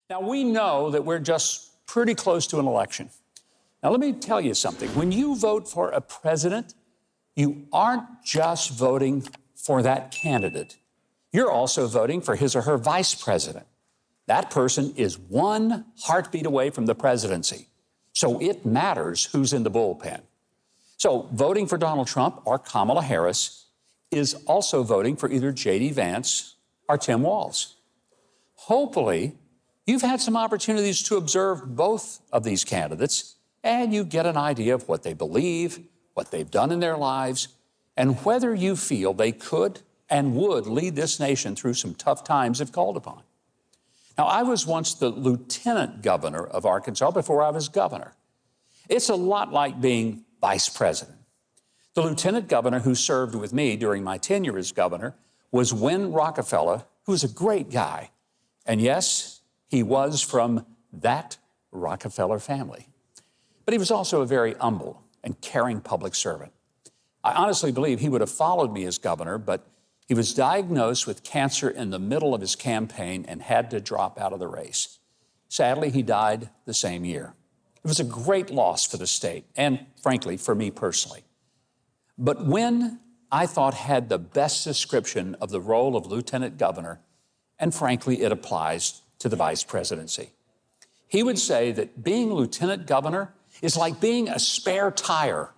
Now, we know that we're just pretty close to an election. Now, let me tell you something. When you vote for a president, you aren't just voting for that candidate. You're also voting for his or her vice president. That person is one heartbeat away from the presidency. So it matters who's in the bullpen. So voting for Donald Trump or Kamala Harris is also voting for either J.D. Vance or Tim Walz. Hopefully, you've had some opportunities to observe both of these candidates, and you get an idea of what they believe, what they've done in their lives, and whether you feel they could and would lead this nation through some tough times if called upon. Now, I was once the lieutenant governor of Arkansas before I was governor. It's a lot like being vice president. The lieutenant governor who served with me during my tenure as governor was Win Rockefeller, who was a great guy. And yes, he was from that Rockefeller family. But he was also a very humble and caring public servant. I honestly believe he would have followed me as governor, but he was diagnosed with cancer in the middle of his campaign and had to drop out of the race. Sadly, he died the same year. It was a great loss for the state and, frankly, for me personally. But Win, I thought, had the best description of the role of lieutenant governor, and frankly, it applies to the vice presidency. He would say that being lieutenant governor is like being a spare tire.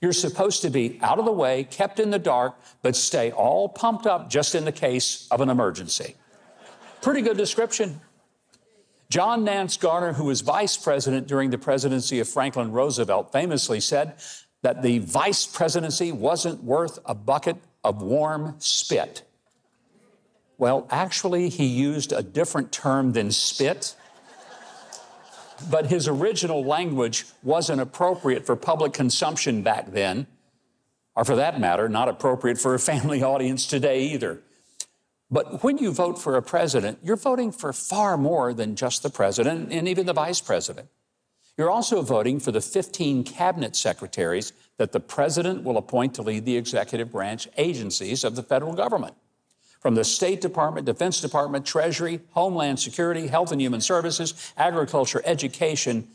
You're supposed to be out of the way, kept in the dark, but stay all pumped up just in the case of an emergency. Pretty good description. John Nance Garner, who was vice president during the presidency of Franklin Roosevelt, famously said that the vice presidency wasn't worth a bucket of warm spit. Well, actually, he used a different term than spit, but his original language wasn't appropriate for public consumption back then, or for that matter, not appropriate for a family audience today either. But when you vote for a president, you're voting for far more than just the president and even the vice president. You're also voting for the 15 cabinet secretaries that the president will appoint to lead the executive branch agencies of the federal government. From the State Department, Defense Department, Treasury, Homeland Security, Health and Human Services, Agriculture, Education,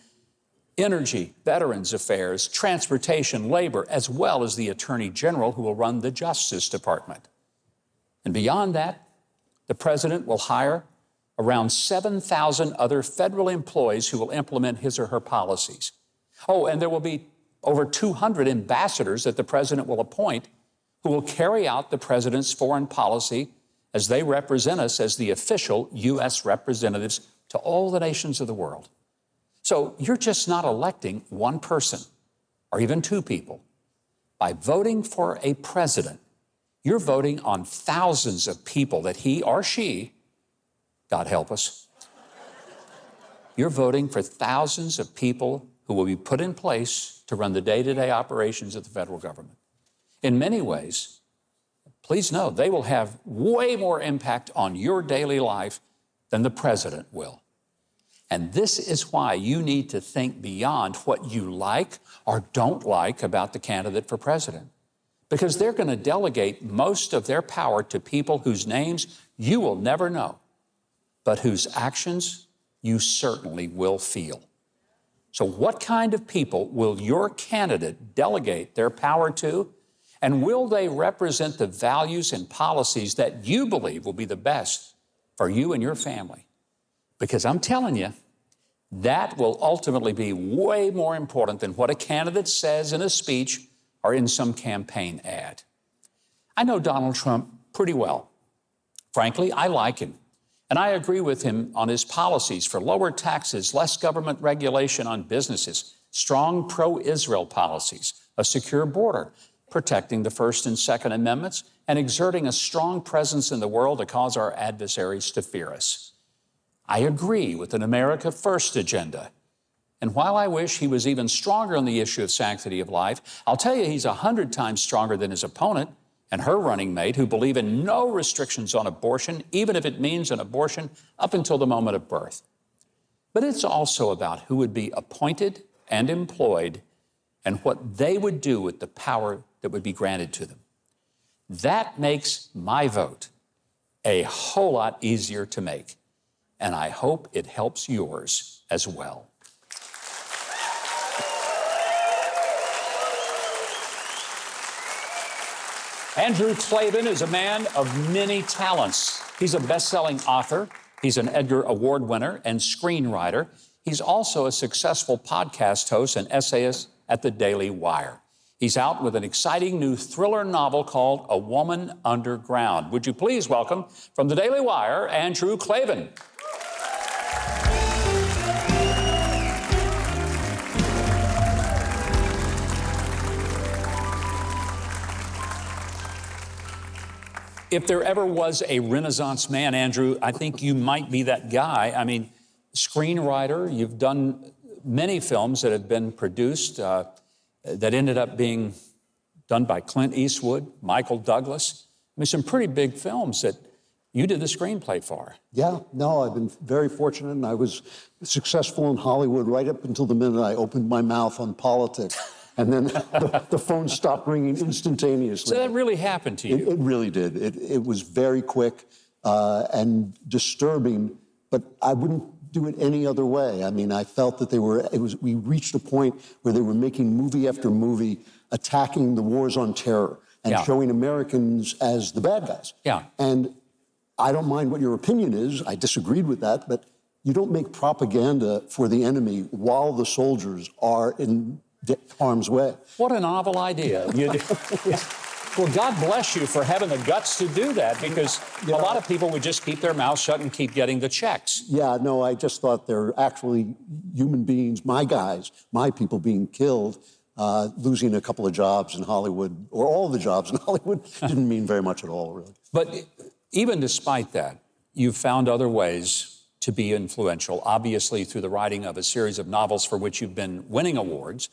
Energy, Veterans Affairs, Transportation, Labor, as well as the Attorney General who will run the Justice Department. And beyond that, the president will hire around 7,000 other federal employees who will implement his or her policies. Oh, and there will be over 200 ambassadors that the president will appoint who will carry out the president's foreign policy as they represent us as the official U.S. representatives to all the nations of the world. So you're just not electing one person or even two people. By voting for a president, you're voting on thousands of people that he or she, God help us, you're voting for thousands of people who will be put in place to run the day-to-day operations of the federal government. In many ways, please know, they will have way more impact on your daily life than the president will. And this is why you need to think beyond what you like or don't like about the candidate for president, because they're going to delegate most of their power to people whose names you will never know, but whose actions you certainly will feel. So what kind of people will your candidate delegate their power to? And will they represent the values and policies that you believe will be the best for you and your family? Because I'm telling you, that will ultimately be way more important than what a candidate says in a speech or in some campaign ad. I know Donald Trump pretty well. Frankly, I like him. And I agree with him on his policies for lower taxes, less government regulation on businesses, strong pro-Israel policies, a secure border, protecting the First and Second Amendments, and exerting a strong presence in the world to cause our adversaries to fear us. I agree with an America First agenda. And while I wish he was even stronger on the issue of sanctity of life, I'll tell you he's 100 times stronger than his opponent and her running mate, who believe in no restrictions on abortion, even if it means an abortion up until the moment of birth. But it's also about who would be appointed and employed and what they would do with the power that would be granted to them. That makes my vote a whole lot easier to make. and I hope it helps yours as well. Andrew Klavan is a man of many talents. He's a best-selling author. He's an Edgar Award winner and screenwriter. He's also a successful podcast host and essayist at the Daily Wire. He's out with an exciting new thriller novel called A Woman Underground. Would you please welcome, from the Daily Wire, Andrew Klavan. If there ever was a Renaissance man, Andrew, I think you might be that guy. I mean, screenwriter, you've done many films that have been produced that ended up being done by Clint Eastwood, Michael Douglas. I mean, some pretty big films that you did the screenplay for. Yeah, no, I've been very fortunate, and I was successful in Hollywood right up until the minute I opened my mouth on politics. And then the phone stopped ringing instantaneously. So that really happened to you? It really did. It was very quick and disturbing, but I wouldn't do it any other way. I mean, I felt that we reached a point where they were making movie after movie attacking the wars on terror and showing Americans as the bad guys. Yeah. And I don't mind what your opinion is. I disagreed with that, but you don't make propaganda for the enemy while the soldiers are in harm's way. What a novel idea. Well, God bless you for having the guts to do that, because a lot of people would just keep their mouths shut and keep getting the checks. Yeah, no, I just thought they're actually human beings, my guys, my people being killed, losing a couple of jobs in Hollywood, or all the jobs in Hollywood, didn't mean very much at all, really. But even despite that, you've found other ways to be influential, obviously through the writing of a series of novels for which you've been winning awards.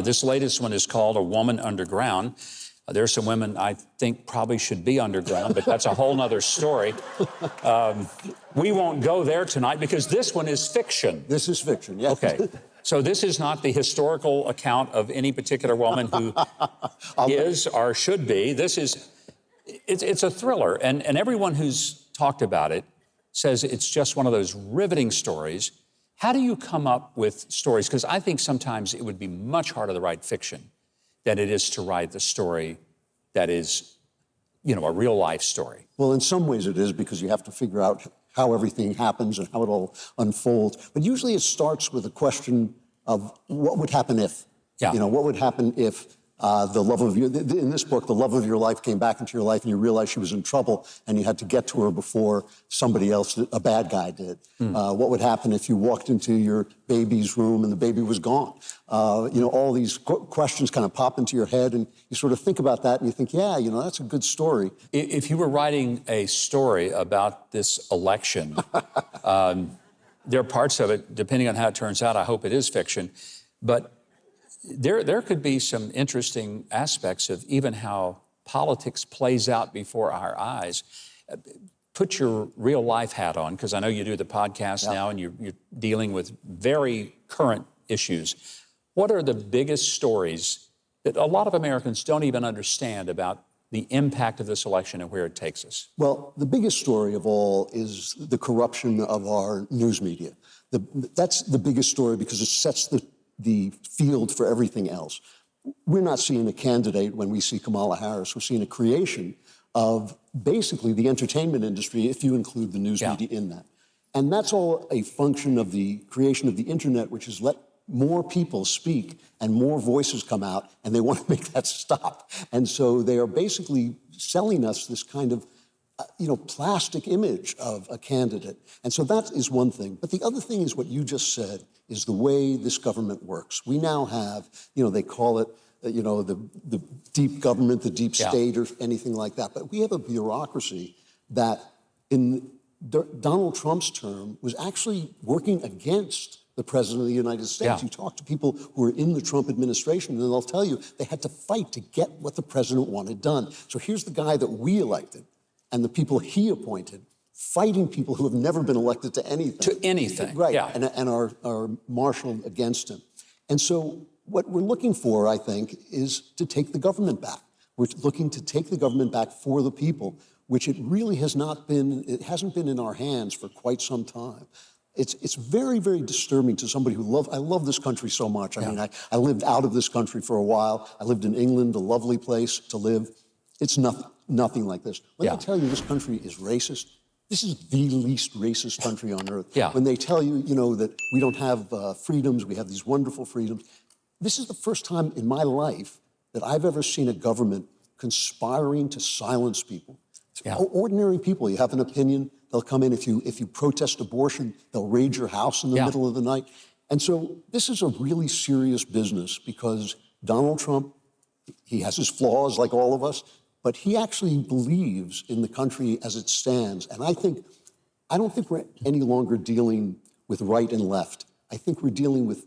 This latest one is called A Woman Underground. There are some women I think probably should be underground, but that's a whole nother story. We won't go there tonight because this one is fiction. This is fiction, yes. Okay. So this is not the historical account of any particular woman who is or should be. It's a thriller, and everyone who's talked about it says it's just one of those riveting stories. How do you come up with stories? Because I think sometimes it would be much harder to write fiction than it is to write the story that is, a real life story. Well, in some ways it is, because you have to figure out how everything happens and how it all unfolds. But usually it starts with a question of what would happen if? What would happen if in this book, the love of your life came back into your life and you realized she was in trouble and you had to get to her before somebody else, a bad guy, did. What would happen if you walked into your baby's room and the baby was gone? All these questions kind of pop into your head, and you sort of think about that and you think, that's a good story. If you were writing a story about this election, there are parts of it, depending on how it turns out, I hope it is fiction, but there could be some interesting aspects of even how politics plays out before our eyes. Put your real life hat on, because I know you do the podcast now and you're dealing with very current issues. What are the biggest stories that a lot of Americans don't even understand about the impact of this election and where it takes us? Well, the biggest story of all is the corruption of our news media. That's the biggest story because it sets the field for everything else. We're not seeing a candidate when we see Kamala Harris. We're seeing a creation of basically the entertainment industry, if you include the news media in that. And that's all a function of the creation of the internet, which has let more people speak and more voices come out, and they want to make that stop. And so they are basically selling us this kind of plastic image of a candidate. And so that is one thing. But the other thing is what you just said, is the way this government works. We now have, they call it, the deep government, the deep state, or anything like that. But we have a bureaucracy that in Donald Trump's term was actually working against the president of the United States. You talk to people who are in the Trump administration, and they'll tell you they had to fight to get what the president wanted done. So here's the guy that we elected and the people he appointed fighting people who have never been elected to anything. To anything, right, and are marshaled against him. And so what we're looking for, I think, is to take the government back. We're looking to take the government back for the people, which it really has not been, it hasn't been in our hands for quite some time. It's very, very disturbing to somebody who I love this country so much. I mean, I lived out of this country for a while. I lived in England, a lovely place to live. It's nothing like this. Let me tell you, this country is racist. This is the least racist country on earth. When they tell you, you know, that we don't have freedoms, we have these wonderful freedoms. This is the first time in my life that I've ever seen a government conspiring to silence people. Ordinary people, you have an opinion, they'll come in. If you protest abortion, they'll raid your house in the middle of the night. And so this is a really serious business because Donald Trump, he has his flaws like all of us, but he actually believes in the country as it stands. And I don't think we're any longer dealing with right and left. I think we're dealing with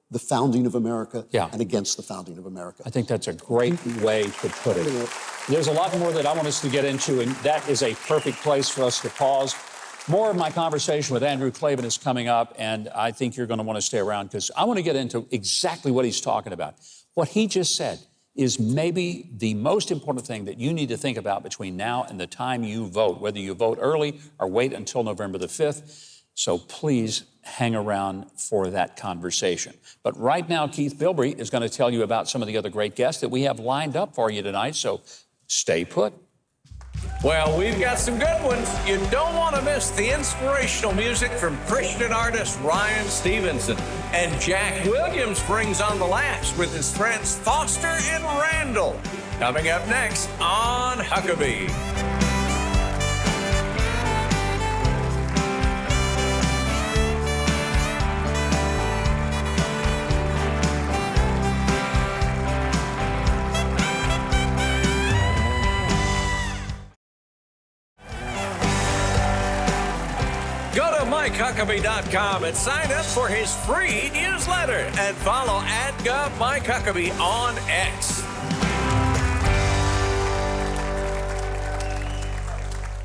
the founding of America and against the founding of America. I think that's a great way to put it. There's a lot more that I want us to get into, and that is a perfect place for us to pause. More of my conversation with Andrew Klavan is coming up, and I think you're going to want to stay around because I want to get into exactly what he's talking about. What he just said is maybe the most important thing that you need to think about between now and the time you vote, whether you vote early or wait until November the 5th. So please hang around for that conversation. But right now, Keith Bilbrey is going to tell you about some of the other great guests that we have lined up for you tonight. So stay put. Well, we've got some good ones. You don't want to miss the inspirational music from Christian artist Ryan Stevenson. And Jack Williams brings on the laughs with his friends Foster and Randall. Coming up next on Huckabee. Go to MikeHuckabee.com and sign up for his free newsletter and follow @GovMikeHuckabee on X.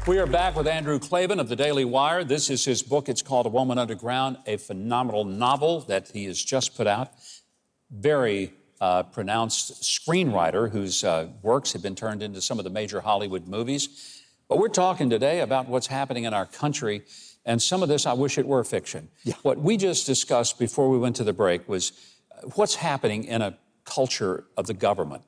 We are back with Andrew Klavan of the Daily Wire. This is his book. It's called A Woman Underground, a phenomenal novel that he has just put out. Very pronounced screenwriter whose works have been turned into some of the major Hollywood movies. But we're talking today about what's happening in our country. And some of this, I wish it were fiction. What we just discussed before we went to the break was what's happening in a culture of the government.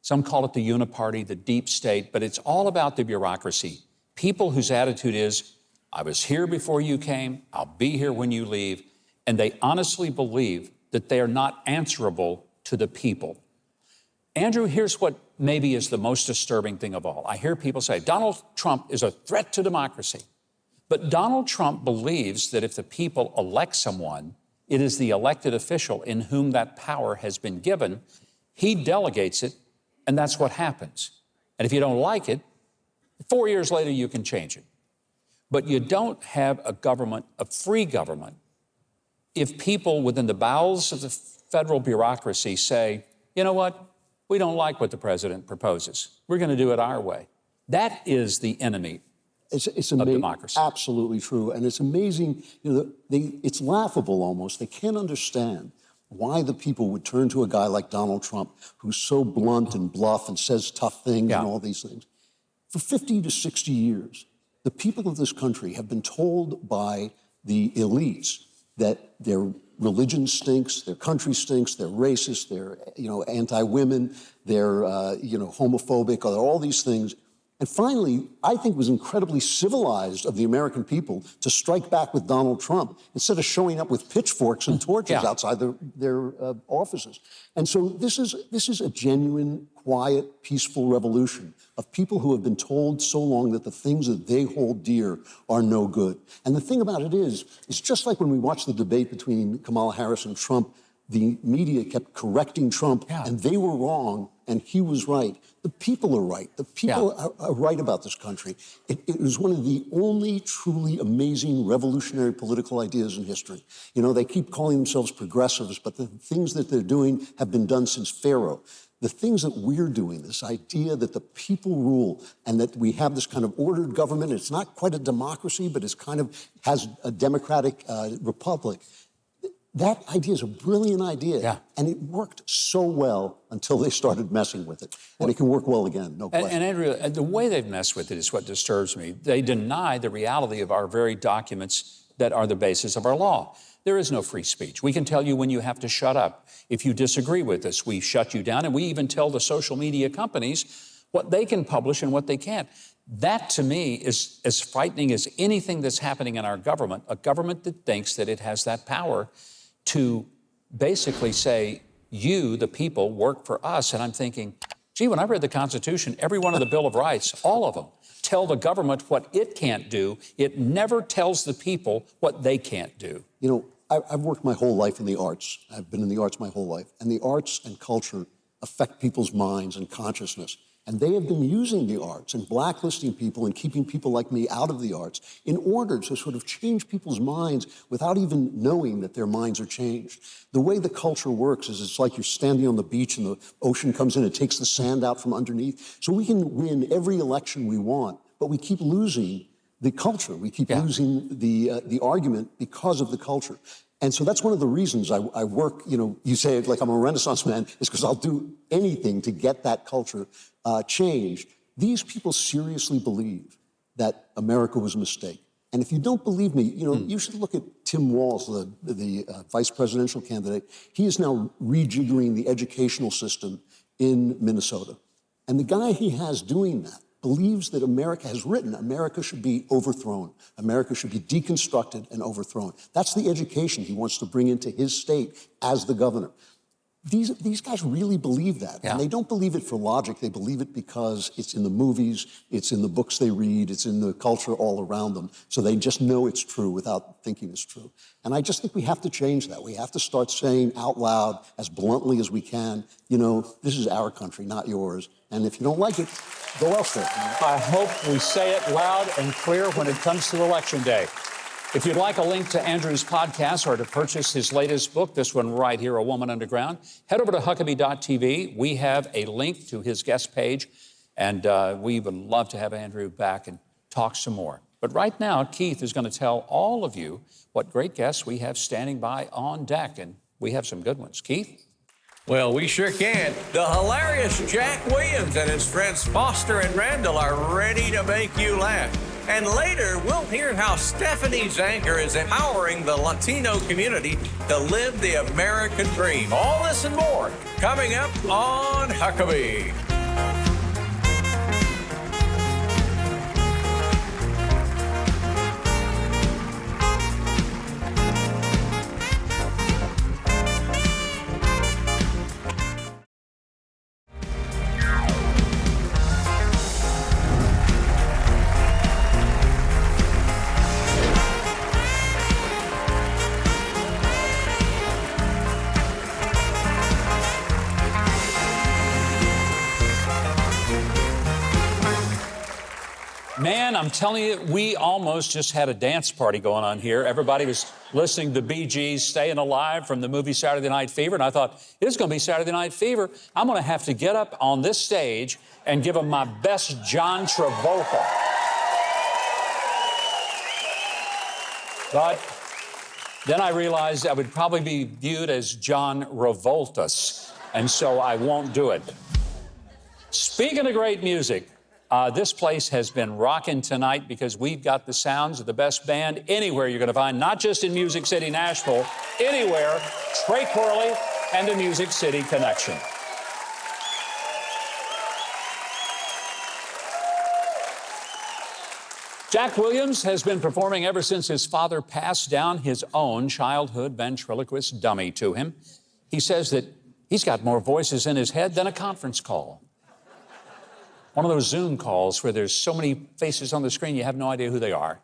Some call it the uniparty, the deep state, but it's all about the bureaucracy. People whose attitude is, I was here before you came, I'll be here when you leave, and they honestly believe that they are not answerable to the people. Andrew, here's what maybe is the most disturbing thing of all. I hear people say, Donald Trump is a threat to democracy. But Donald Trump believes that if the people elect someone, it is the elected official in whom that power has been given. He delegates it, and that's what happens. And if you don't like it, 4 years later, you can change it. But you don't have a government, a free government, if people within the bowels of the federal bureaucracy say, you know what, we don't like what the president proposes. We're going to do it our way. That is the enemy. It's of democracy. Absolutely true. And it's amazing, you know, it's laughable almost. They can't understand why the people would turn to a guy like Donald Trump, who's so blunt and bluff and says tough things and all these things. For 50 to 60 years, the people of this country have been told by the elites that their religion stinks, their country stinks, they're racist, they're, you know, anti-women, they're, you know, homophobic, or all these things. And finally, I think it was incredibly civilized of the American people to strike back with Donald Trump instead of showing up with pitchforks and torches outside their offices. And so this is a genuine, quiet, peaceful revolution of people who have been told so long that the things that they hold dear are no good. And the thing about it is, it's just like when we watched the debate between Kamala Harris and Trump, the media kept correcting Trump, and they were wrong, and he was right. The people are right. The people are right about this country. It was one of the only truly amazing revolutionary political ideas in history. You know, they keep calling themselves progressives, but the things that they're doing have been done since Pharaoh. The things that we're doing, this idea that the people rule and that we have this kind of ordered government, it's not quite a democracy, but it's kind of has a democratic republic. That idea is a brilliant idea. Yeah. And it worked so well until they started messing with it. And it can work well again, no question. And Andrew, the way they've messed with it is what disturbs me. They deny the reality of our very documents that are the basis of our law. There is no free speech. We can tell you when you have to shut up. If you disagree with us, we shut you down, and we even tell the social media companies what they can publish and what they can't. That, to me, is as frightening as anything that's happening in our government, a government that thinks that it has that power to basically say, you, the people, work for us. And I'm thinking, gee, when I read the Constitution, every one of the Bill of Rights, all of them, tell the government what it can't do. It never tells the people what they can't do. You know, I've worked my whole life in the arts. I've been in the arts my whole life. And the arts and culture affect people's minds and consciousness. And they have been using the arts and blacklisting people and keeping people like me out of the arts in order to sort of change people's minds without even knowing that their minds are changed. The way the culture works is it's like you're standing on the beach and the ocean comes in and takes the sand out from underneath. So we can win every election we want, but we keep losing the culture. We keep losing the argument because of the culture. And so that's one of the reasons I work, you know, you say it like I'm a Renaissance man, is because I'll do anything to get that culture changed. These people seriously believe that America was a mistake. And if you don't believe me, you know, you should look at Tim Walz, the vice presidential candidate. He is now rejiggering the educational system in Minnesota. And the guy he has doing that believes that America has written, America should be overthrown. America should be deconstructed and overthrown. That's the education he wants to bring into his state as the governor. These guys really believe that. Yeah. And they don't believe it for logic. They believe it because it's in the movies, it's in the books they read, it's in the culture all around them. So they just know it's true without thinking it's true. And I just think we have to change that. We have to start saying out loud, as bluntly as we can, you know, this is our country, not yours. And if you don't like it, go elsewhere. I hope we say it loud and clear when it comes to Election Day. If you'd like a link to Andrew's podcast or to purchase his latest book, this one right here, A Woman Underground, head over to Huckabee.tv. We have a link to his guest page, and we would love to have Andrew back and talk some more. But right now, Keith is going to tell all of you what great guests we have standing by on deck, and we have some good ones. Keith? Well, we sure can. The hilarious Jack Williams and his friends Foster and Randall are ready to make you laugh. And later, we'll hear how Stefanie Zaenker is empowering the Latino community to live the American dream. All this and more coming up on Huckabee. Man, I'm telling you, we almost just had a dance party going on here. Everybody was listening to the Bee Gees, Staying Alive from the movie Saturday Night Fever, and I thought, it's going to be Saturday Night Fever. I'm going to have to get up on this stage and give them my best John Travolta. But then I realized I would probably be viewed as John Revoltus, and so I won't do it. Speaking of great music, this place has been rocking tonight because we've got the sounds of the best band anywhere you're going to find, not just in Music City, Nashville, anywhere, Trey Corley and the Music City Connection. Jack Williams has been performing ever since his father passed down his own childhood ventriloquist dummy to him. He says that he's got more voices in his head than a conference call. One of those Zoom calls where there's so many faces on the screen, you have no idea who they are.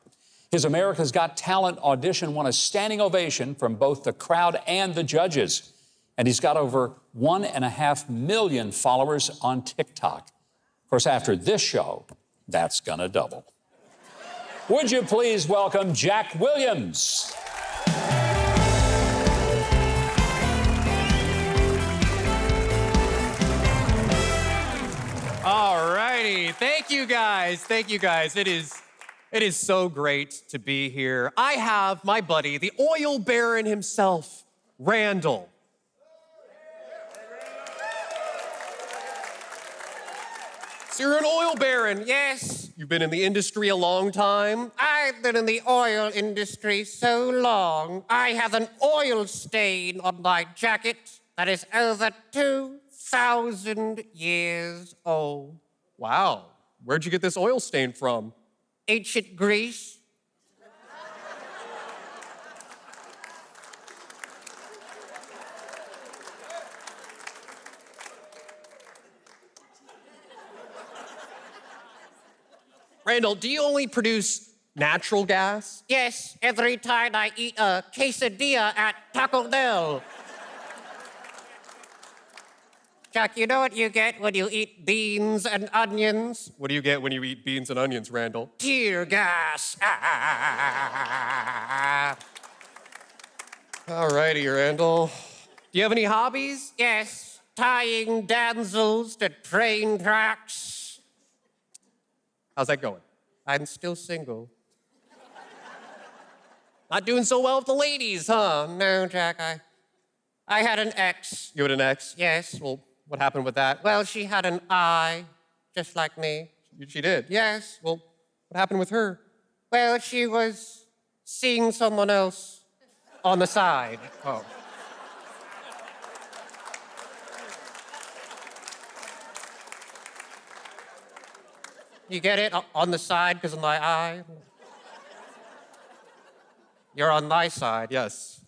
His America's Got Talent audition won a standing ovation from both the crowd and the judges. And he's got over 1.5 million followers on TikTok. Of course, after this show, that's gonna double. Would you please welcome Jack Williams? All righty. Thank you, guys. Thank you, guys. It is so great to be here. I have my buddy, the oil baron himself, Randall. So you're an oil baron, yes. You've been in the industry a long time. I've been in the oil industry so long, I have an oil stain on my jacket that is over 2,000 years old. Wow. Where'd you get this oil stain from? Ancient Greece. Randall, do you only produce natural gas? Yes, every time I eat a quesadilla at Taco Bell. Jack, you know what you get when you eat beans and onions? What do you get when you eat beans and onions, Randall? Tear gas. Alrighty, Randall. Do you have any hobbies? Yes, tying damsels to train tracks. How's that going? I'm still single. Not doing so well with the ladies, huh? No, Jack, I had an ex. You had an ex? Yes. Well, what happened with that? Well, she had an eye, just like me. She did? Yes. Well, what happened with her? Well, she was seeing someone else on the side. Oh. You get it? On the side because of my eye? You're on my side. Yes.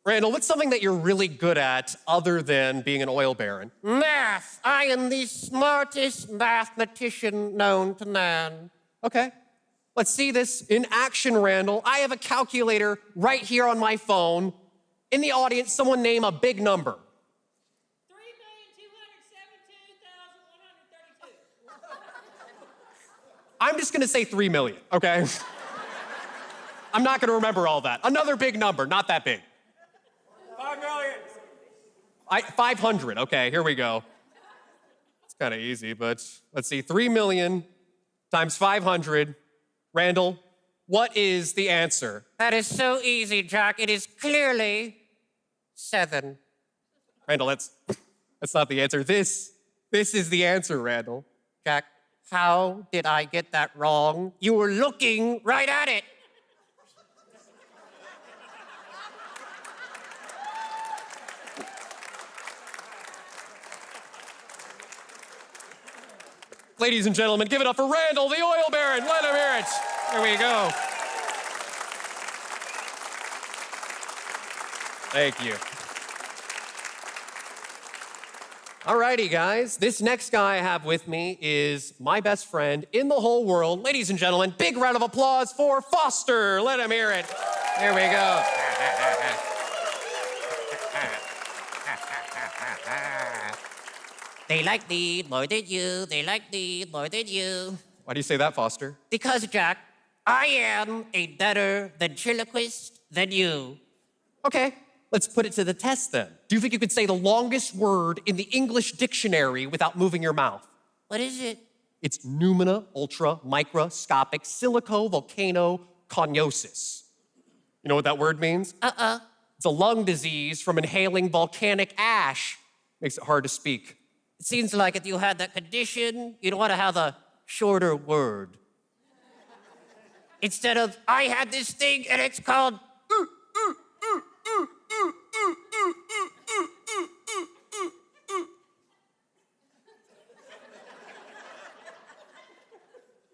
Randall, what's something that you're really good at other than being an oil baron? Math. I am the smartest mathematician known to man. Okay. Let's see this in action, Randall. I have a calculator right here on my phone. In the audience, someone name a big number. 3,272,132. I'm just gonna say 3 million, okay? I'm not gonna remember all that. Another big number, not that big. 5 million. 500, okay, here we go. It's kind of easy, but let's see, 3 million times 500. Randall, what is the answer? That is so easy, Jack. It is clearly 7. Randall, that's not the answer. This is the answer, Randall. Jack, how did I get that wrong? You were looking right at it. Ladies and gentlemen, give it up for Randall, the oil baron. Let him hear it. There we go. Thank you. Alrighty, guys. This next guy I have with me is my best friend in the whole world. Ladies and gentlemen, big round of applause for Foster. Let him hear it. There we go. They like me more than you. They like me more than you. Why do you say that, Foster? Because, Jack, I am a better ventriloquist than you. Okay, let's put it to the test then. Do you think you could say the longest word in the English dictionary without moving your mouth? What is it? It's pneumona, ultra, microscopic, silico, volcano, coniosis. You know what that word means? It's a lung disease from inhaling volcanic ash. Makes it hard to speak. It seems like if you had that condition, you'd want to have a shorter word. Instead of, I had this thing and it's called...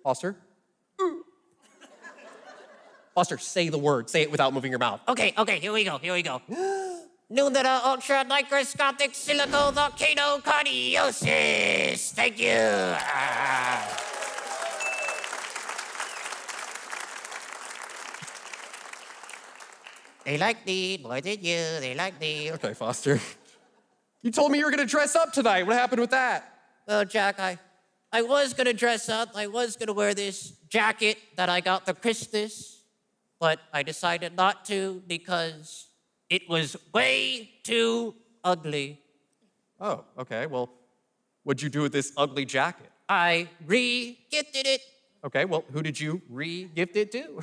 Foster? Foster, say the word. Say it without moving your mouth. Okay, here we go. Pneumona ultra microscopic silico volcano coniosis. Thank you. They like me more than you. They like me. Okay, Foster. You told me you were gonna dress up tonight. What happened with that? Well, Jack, I was gonna dress up. I was gonna wear this jacket that I got for Christmas, but I decided not to because it was way too ugly. Oh, okay. Well, what'd you do with this ugly jacket? I re-gifted it. Okay, well, who did you re-gift it to?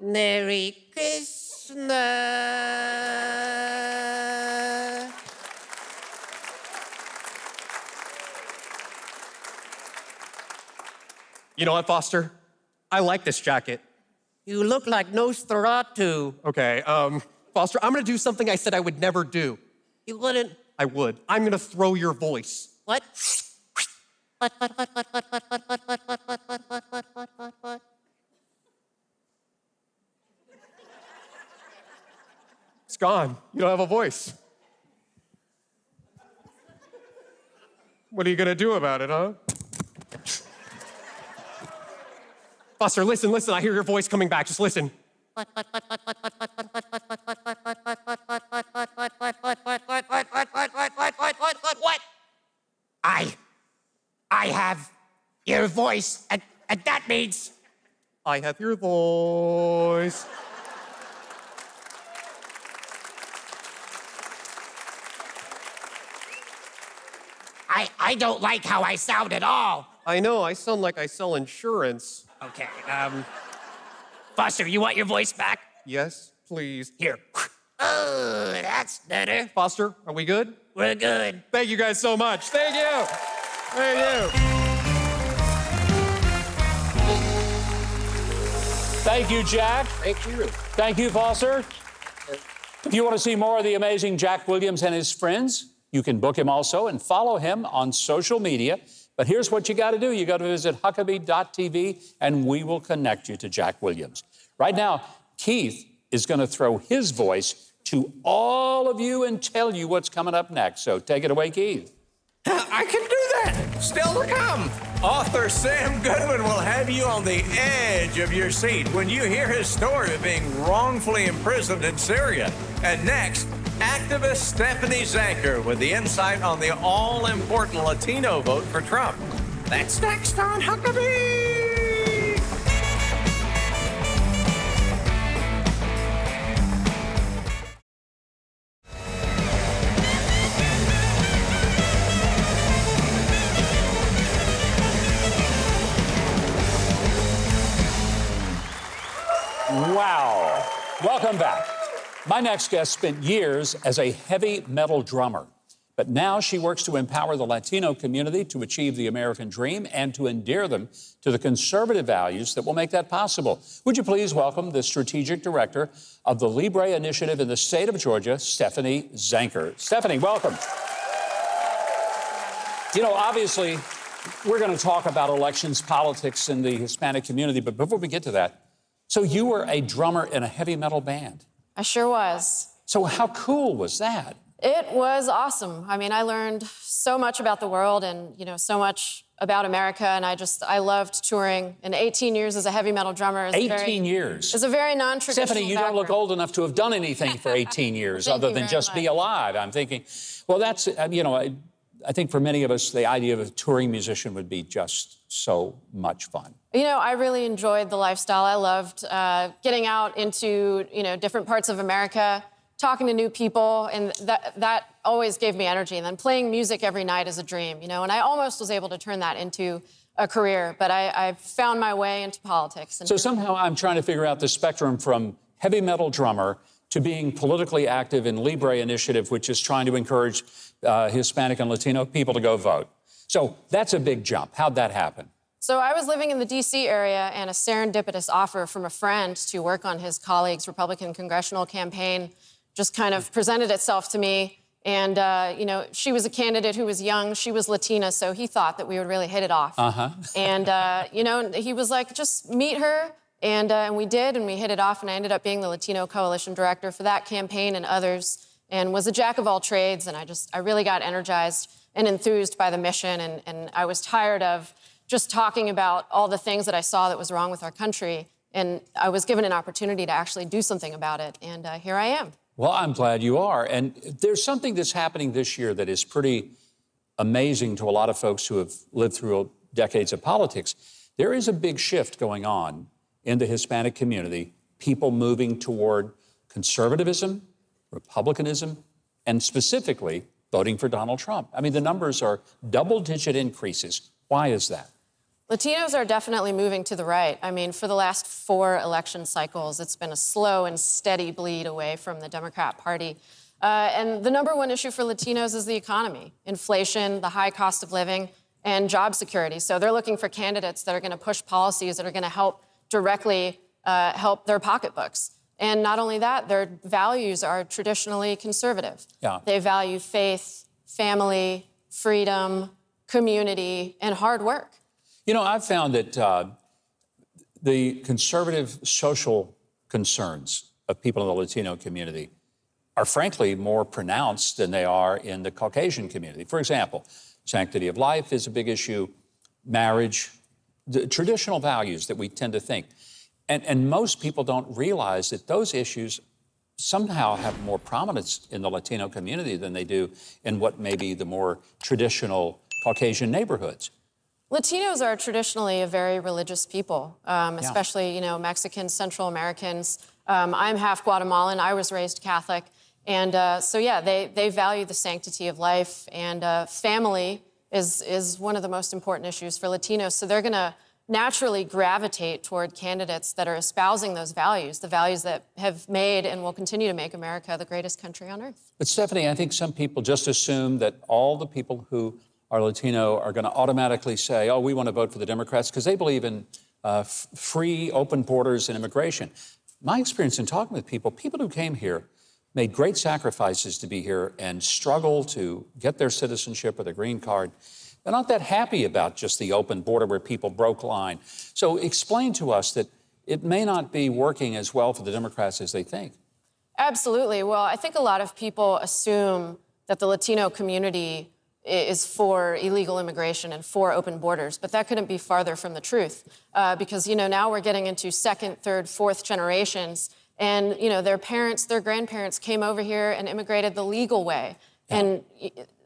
Merry Christmas. You know what, Foster? I like this jacket. You look like Nosferatu. Okay, Foster, I'm gonna do something I said I would never do. You wouldn't. I would. I'm gonna throw your voice. What? What? It's gone. You don't have a voice. What are you gonna do about it, huh? Foster, listen, I hear your voice coming back. Just listen. What? I have your voice, and that means I have your voice. I don't like how I sound at all. I know, I sound like I sell insurance. Okay, Foster, you want your voice back? Yes, please. Here. Oh, that's better. Foster, are we good? We're good. Thank you guys so much. Thank you. Thank you. Thank you, Jack. Thank you. Thank you, Foster. If you want to see more of the amazing Jack Williams and his friends, you can book him also and follow him on social media. But here's what you got to do. You got to visit Huckabee.tv, and we will connect you to Jack Williams. Right now, Keith is going to throw his voice to all of you and tell you what's coming up next. So take it away, Keith. I can do that. Still to come. Author Sam Goodwin will have you on the edge of your seat when you hear his story of being wrongfully imprisoned in Syria. And next, activist Stefanie Zaenker with the insight on the all-important Latino vote for Trump. That's next on Huckabee. Wow. Welcome back. My next guest spent years as a heavy metal drummer, but now she works to empower the Latino community to achieve the American dream and to endear them to the conservative values that will make that possible. Would you please welcome the strategic director of the Libre Initiative in the state of Georgia, Stefanie Zaenker. Stefanie, welcome. You know, obviously, we're going to talk about elections, politics, in the Hispanic community, but before we get to that, so you were a drummer in a heavy metal band. I sure was. So how cool was that? It was awesome. I mean, I learned so much about the world and, so much about America, and I loved touring. And 18 years as a heavy metal drummer is 18 years. It's a very non-traditional Stephanie, you don't look old enough to have done anything for 18 years other than just be alive. I'm thinking, well, that's, I think for many of us, the idea of a touring musician would be just so much fun. I really enjoyed the lifestyle. I loved getting out into, different parts of America, talking to new people, and that always gave me energy. And then playing music every night is a dream, and I almost was able to turn that into a career, but I found my way into politics. So somehow I'm trying to figure out the spectrum from heavy metal drummer to being politically active in Libre Initiative, which is trying to encourage Hispanic and Latino people to go vote. So that's a big jump. How'd that happen? So I was living in the D.C. area, and a serendipitous offer from a friend to work on his colleague's Republican congressional campaign just kind of presented itself to me. And, she was a candidate who was young. She was Latina, so he thought that we would really hit it off. And, he was like, just meet her. And we did, and we hit it off, and I ended up being the Latino Coalition Director for that campaign and others, and was a jack of all trades, and I really got energized and enthused by the mission, and I was tired of just talking about all the things that I saw that was wrong with our country, and I was given an opportunity to actually do something about it, and here I am. Well, I'm glad you are, and there's something that's happening this year that is pretty amazing to a lot of folks who have lived through decades of politics. There is a big shift going on in the Hispanic community, people moving toward conservatism, republicanism, and specifically voting for Donald Trump. I mean, the numbers are double-digit increases. Why is that? Latinos are definitely moving to the right. I mean, for the last 4 election cycles, it's been a slow and steady bleed away from the Democrat Party. And the number one issue for Latinos is the economy, inflation, the high cost of living, and job security. So they're looking for candidates that are going to push policies that are going to help directly help their pocketbooks. And not only that, their values are traditionally conservative. Yeah. They value faith, family, freedom, community, and hard work. You know, I've found that the conservative social concerns of people in the Latino community are frankly more pronounced than they are in the Caucasian community. For example, sanctity of life is a big issue, marriage, the traditional values that we tend to think. And most people don't realize that those issues somehow have more prominence in the Latino community than they do in what may be the more traditional Caucasian neighborhoods. Latinos are traditionally a very religious people, especially, you know, Mexicans, Central Americans. I'm half Guatemalan. I was raised Catholic. And so, yeah, they value the sanctity of life. And family is one of the most important issues for Latinos. So they're going to naturally gravitate toward candidates that are espousing those values, the values that have made and will continue to make America the greatest country on earth. But Stefanie, I think some people just assume that all the people who are Latino are going to automatically say, oh, we want to vote for the Democrats because they believe in free, open borders and immigration. My experience in talking with people who came here made great sacrifices to be here and struggle to get their citizenship or their green card. They're not that happy about just the open border where people broke line. So explain to us that it may not be working as well for the Democrats as they think. Absolutely. Well, I think a lot of people assume that the Latino community is for illegal immigration and for open borders, but that couldn't be farther from the truth because, you know, now we're getting into 2nd, 3rd, 4th generations, and, you know, their parents, their grandparents came over here and immigrated the legal way. Yeah. And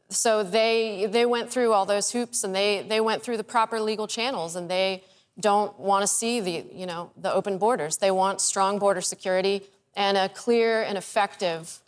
so they went through all those hoops and they went through the proper legal channels, and they don't want to see the open borders. They want strong border security and a clear and effective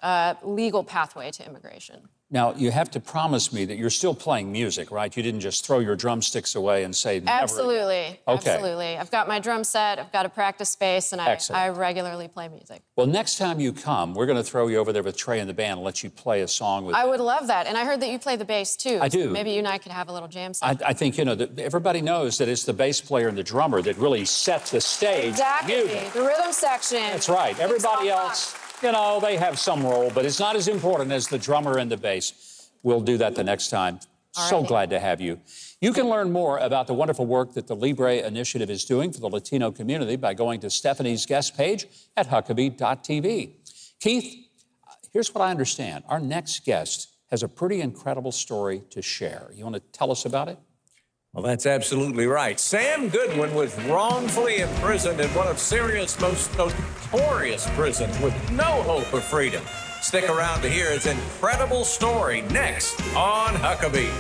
legal pathway to immigration. Now, you have to promise me that you're still playing music, right? You didn't just throw your drumsticks away and say never. Absolutely. Okay. Absolutely. I've got my drum set, I've got a practice space, and I regularly play music. Well, next time you come, we're going to throw you over there with Trey and the band and let you play a song with I would love that. And I heard that you play the bass, too. I do. So maybe you and I could have a little jam session. I think, you know, everybody knows that it's the bass player and the drummer that really set the stage. Exactly. The rhythm section. That's right. Everybody else, you know, they have some role, but it's not as important as the drummer and the bass. We'll do that the next time. So glad to have you. You can learn more about the wonderful work that the Libre Initiative is doing for the Latino community by going to Stefanie's guest page at Huckabee.tv. Keith, here's what I understand. Our next guest has a pretty incredible story to share. You want to tell us about it? Well, that's absolutely right. Sam Goodwin was wrongfully imprisoned in one of Syria's most notorious prisons with no hope of freedom. Stick around to hear his incredible story next on Huckabee.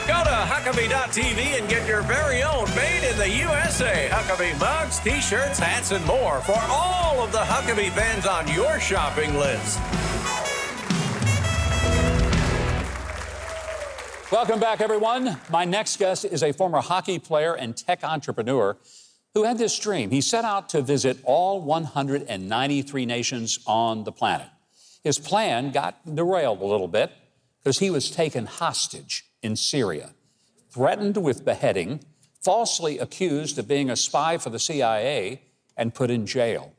Go to Huckabee.tv and get your very own made in the USA Huckabee mugs, t-shirts, hats, and more for all of the Huckabee fans on your shopping list. Welcome back, everyone. My next guest is a former hockey player and tech entrepreneur who had this dream. He set out to visit all 193 nations on the planet. His plan got derailed a little bit because he was taken hostage in Syria, threatened with beheading, falsely accused of being a spy for the CIA, and put in jail.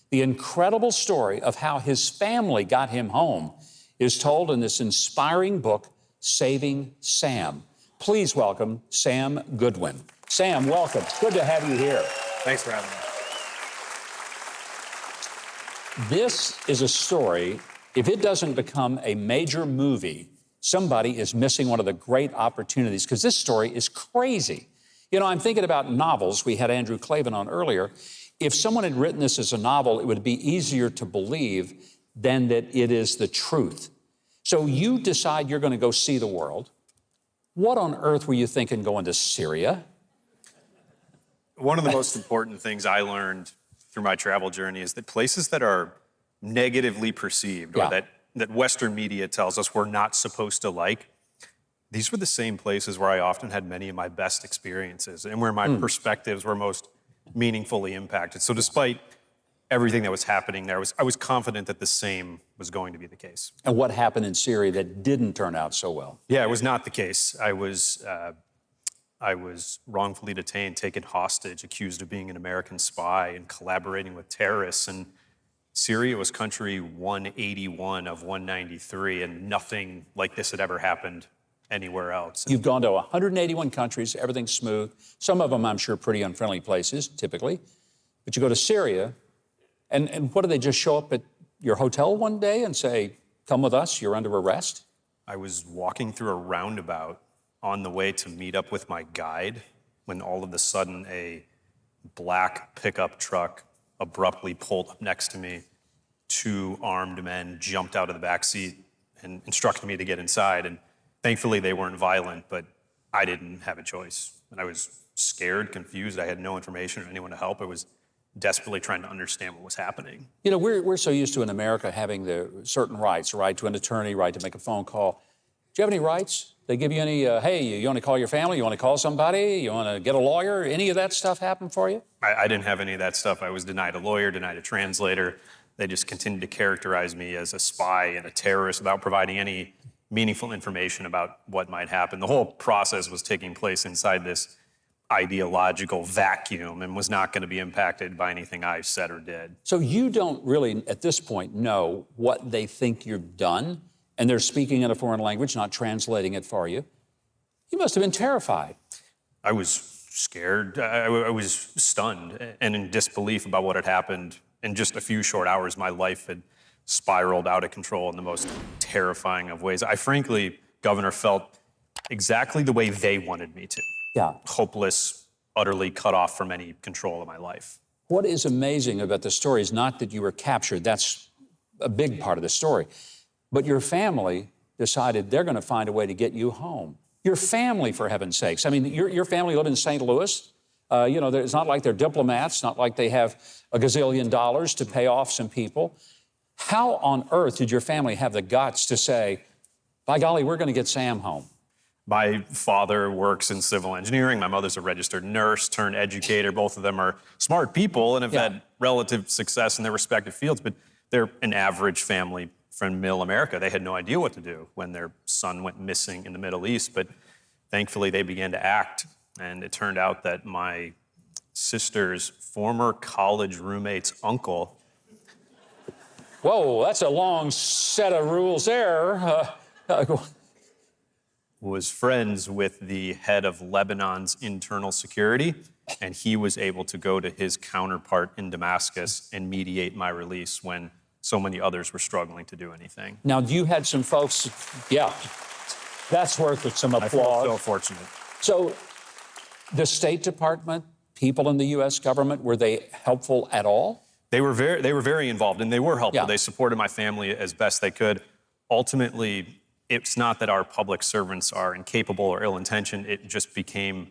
The incredible story of how his family got him home is told in this inspiring book, Saving Sam. Please welcome Sam Goodwin. Sam, welcome. Good to have you here. Thanks for having me. This is a story, if it doesn't become a major movie, somebody is missing one of the great opportunities, because this story is crazy. You know, I'm thinking about novels. We had Andrew Klavan on earlier. If someone had written this as a novel, it would be easier to believe than that it is the truth. So you decide you're going to go see the world. What on earth were you thinking going to Syria? One of the most important things I learned through my travel journey is that places that are negatively perceived or that Western media tells us we're not supposed to like, these were the same places where I often had many of my best experiences and where my perspectives were most meaningfully impacted. So despite everything that was happening there, I was confident that the same was going to be the case. And what happened in Syria that didn't turn out so well? Yeah, it was not the case. I was wrongfully detained, taken hostage, accused of being an American spy and collaborating with terrorists. And Syria was country 181 of 193, and nothing like this had ever happened anywhere else. You've gone to 181 countries, everything's smooth. Some of them, I'm sure, pretty unfriendly places, typically. But you go to Syria, and what, do they just show up at your hotel one day and say, come with us, you're under arrest? I was walking through a roundabout on the way to meet up with my guide when all of a sudden a black pickup truck abruptly pulled up next to me. 2 armed men jumped out of the back seat and instructed me to get inside. And thankfully, they weren't violent, but I didn't have a choice. And I was scared, confused. I had no information or anyone to help. I was desperately trying to understand what was happening. You know, we're so used to in America having the certain rights, right to an attorney, right to make a phone call. Do you have any rights? They give you any, hey, you want to call your family? You want to call somebody? You want to get a lawyer? Any of that stuff happen for you? I didn't have any of that stuff. I was denied a lawyer, denied a translator. They just continued to characterize me as a spy and a terrorist without providing any meaningful information about what might happen. The whole process was taking place inside this ideological vacuum and was not going to be impacted by anything I said or did. So you don't really, at this point, know what they think you've done, and they're speaking in a foreign language, not translating it for you. You must have been terrified. I was scared. I was stunned and in disbelief about what had happened. In just a few short hours, my life had spiraled out of control in the most terrifying of ways. I frankly, Governor, felt exactly the way they wanted me to. Yeah. Hopeless, utterly cut off from any control of my life. What is amazing about the story is not that you were captured. That's a big part of the story. But your family decided they're going to find a way to get you home. Your family, for heaven's sakes. I mean, your family lived in St. Louis. You know, it's not like they're diplomats, not like they have a gazillion dollars to pay off some people. How on earth did your family have the guts to say, by golly, we're going to get Sam home? My father works in civil engineering. My mother's a registered nurse turned educator. Both of them are smart people and have had relative success in their respective fields, but they're an average family from middle America. They had no idea what to do when their son went missing in the Middle East, but thankfully they began to act. And it turned out that my sister's former college roommate's uncle. Whoa, that's a long set of rules there. Was friends with the head of Lebanon's internal security, and he was able to go to his counterpart in Damascus and mediate my release when so many others were struggling to do anything. Now, you had some folks, that's worth some applause. I feel so fortunate. So the State Department, people in the U.S. government, were they helpful at all? They were very involved, and they were helpful. Yeah. They supported my family as best they could. Ultimately, it's not that our public servants are incapable or ill-intentioned. It just became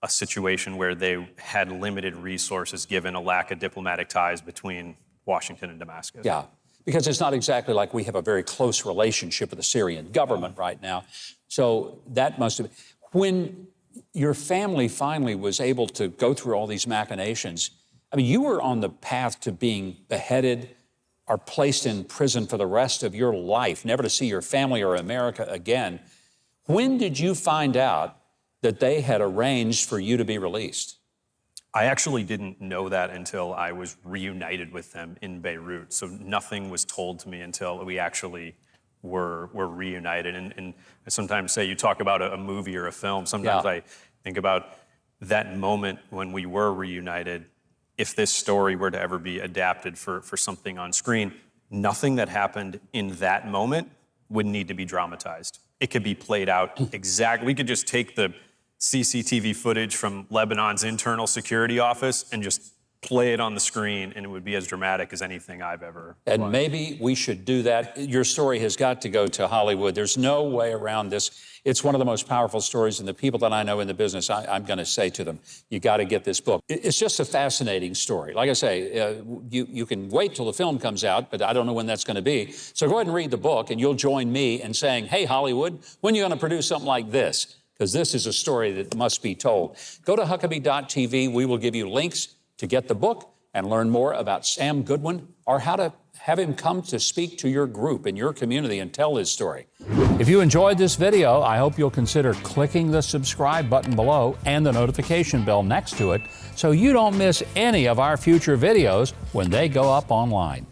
a situation where they had limited resources given a lack of diplomatic ties between Washington and Damascus. Yeah, because it's not exactly like we have a very close relationship with the Syrian government right now. So that must have been. When your family finally was able to go through all these machinations, I mean, you were on the path to being beheaded or placed in prison for the rest of your life, never to see your family or America again. When did you find out that they had arranged for you to be released? I actually didn't know that until I was reunited with them in Beirut. So nothing was told to me until we actually were reunited. And I sometimes say, you talk about a movie or a film, sometimes I think about that moment when we were reunited. If this story were to ever be adapted for something on screen, nothing that happened in that moment would need to be dramatized. It could be played out exactly. We could just take the CCTV footage from Lebanon's internal security office and just play it on the screen, and it would be as dramatic as anything I've ever And watched. maybe we should do that. Your story has got to go to Hollywood. There's no way around this. It's one of the most powerful stories, and the people that I know in the business, I'm going to say to them, you got to get this book. It's just a fascinating story. Like I say, you can wait till the film comes out, but I don't know when that's going to be. So go ahead and read the book, and you'll join me in saying, hey, Hollywood, when are you going to produce something like this? Because this is a story that must be told. Go to Huckabee.tv. We will give you links to get the book and learn more about Sam Goodwin or how to have him come to speak to your group in your community and tell his story. If you enjoyed this video, I hope you'll consider clicking the subscribe button below and the notification bell next to it so you don't miss any of our future videos when they go up online.